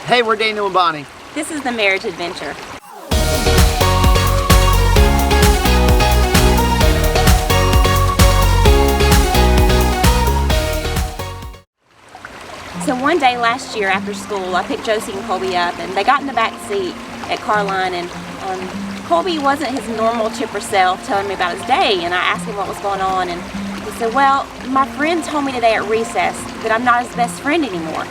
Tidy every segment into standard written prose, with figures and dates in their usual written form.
Hey, we're Daniel and Bonnie. This is The Marriage Adventure. So one day last year after school, I picked Josie and Colby up, and they got in the back seat at Carline, and Colby wasn't his normal chipper self telling me about his day, and I asked him what was going on, and he said, well, my friend told me today at recess that I'm not his best friend anymore.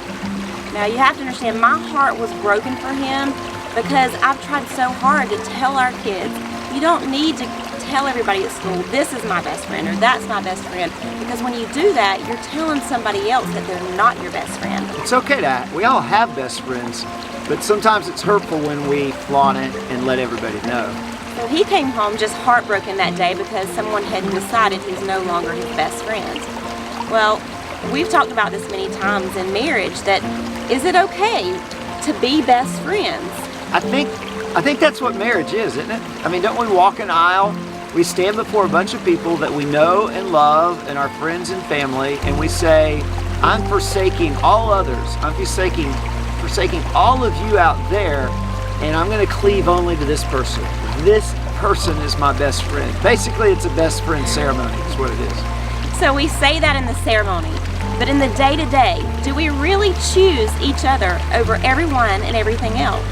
Now you have to understand, my heart was broken for him because I've tried so hard to tell our kids, you don't need to tell everybody at school, this is my best friend or that's my best friend, because when you do that, you're telling somebody else that they're not your best friend. It's okay to, we all have best friends, but sometimes it's hurtful when we flaunt it and let everybody know. So he came home just heartbroken that day because someone had decided he's no longer his best friend. Well, we've talked about this many times in marriage, that is it okay to be best friends? I think that's what marriage is, isn't it? I mean, don't we walk an aisle, we stand before a bunch of people that we know and love and our friends and family, and we say, I'm forsaking all others, I'm forsaking all of you out there, and I'm going to cleave only to this person. This person is my best friend. Basically, it's a best friend ceremony, is what it is. So we say that in the ceremony, but in the day-to-day, do we really choose each other over everyone and everything else?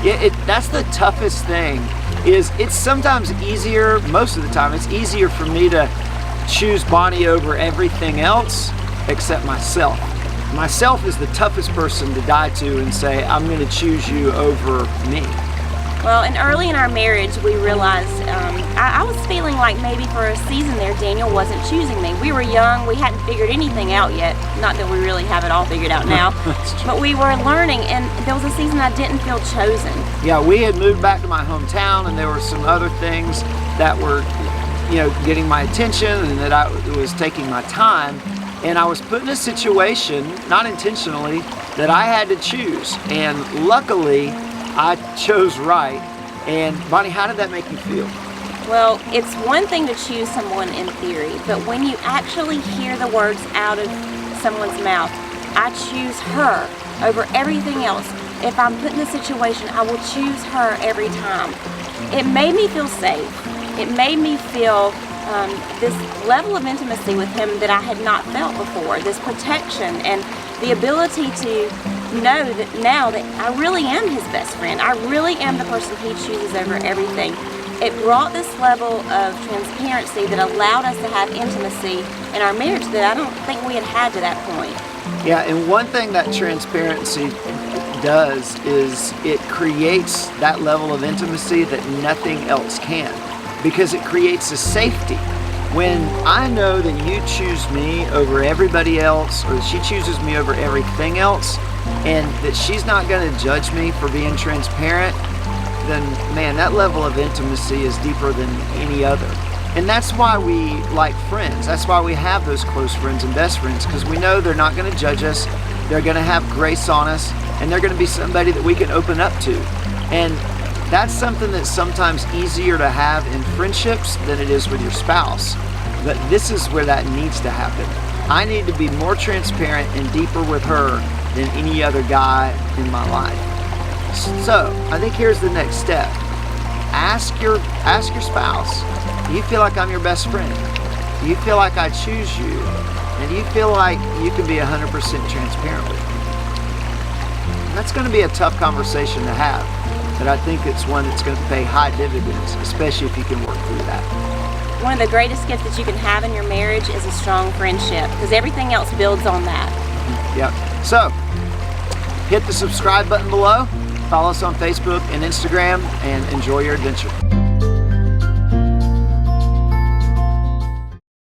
Yeah, that's the toughest thing. It's sometimes easier, most of the time, it's easier for me to choose Bonnie over everything else except myself. Myself is the toughest person to die to and say, I'm going to choose you over me. Well, and early in our marriage, we realized, I was feeling like maybe for a season there, Daniel wasn't choosing me. We were young, we hadn't figured anything out yet. Not that we really have it all figured out now, but we were learning, and there was a season I didn't feel chosen. Yeah, we had moved back to my hometown, and there were some other things that were, getting my attention and that was taking my time. And I was put in a situation, not intentionally, that I had to choose. And luckily, I chose right. And Bonnie, how did that make you feel? Well, it's one thing to choose someone in theory, but when you actually hear the words out of someone's mouth, I choose her over everything else. If I'm put in a situation, I will choose her every time. It made me feel safe. It made me feel this level of intimacy with him that I had not felt before, this protection and the ability to know that now that I really am his best friend. I really am the person he chooses over everything. It brought this level of transparency that allowed us to have intimacy in our marriage that I don't think we had had to that point. Yeah, and one thing that transparency does is it creates that level of intimacy that nothing else can, because it creates a safety. When I know that you choose me over everybody else, or that she chooses me over everything else, and that she's not going to judge me for being transparent, then man, that level of intimacy is deeper than any other. And that's why we like friends. That's why we have those close friends and best friends, because we know they're not going to judge us, they're going to have grace on us, and they're going to be somebody that we can open up to. And that's something that's sometimes easier to have in friendships than it is with your spouse. But this is where that needs to happen. I need to be more transparent and deeper with her than any other guy in my life. So, I think here's the next step. Ask your spouse, do you feel like I'm your best friend? Do you feel like I choose you? And do you feel like you can be 100% transparent with me? And that's going to be a tough conversation to have. But I think it's one that's going to pay high dividends, especially if you can work through that. One of the greatest gifts that you can have in your marriage is a strong friendship, because everything else builds on that. Yep. So, hit the subscribe button below, follow us on Facebook and Instagram, and enjoy your adventure.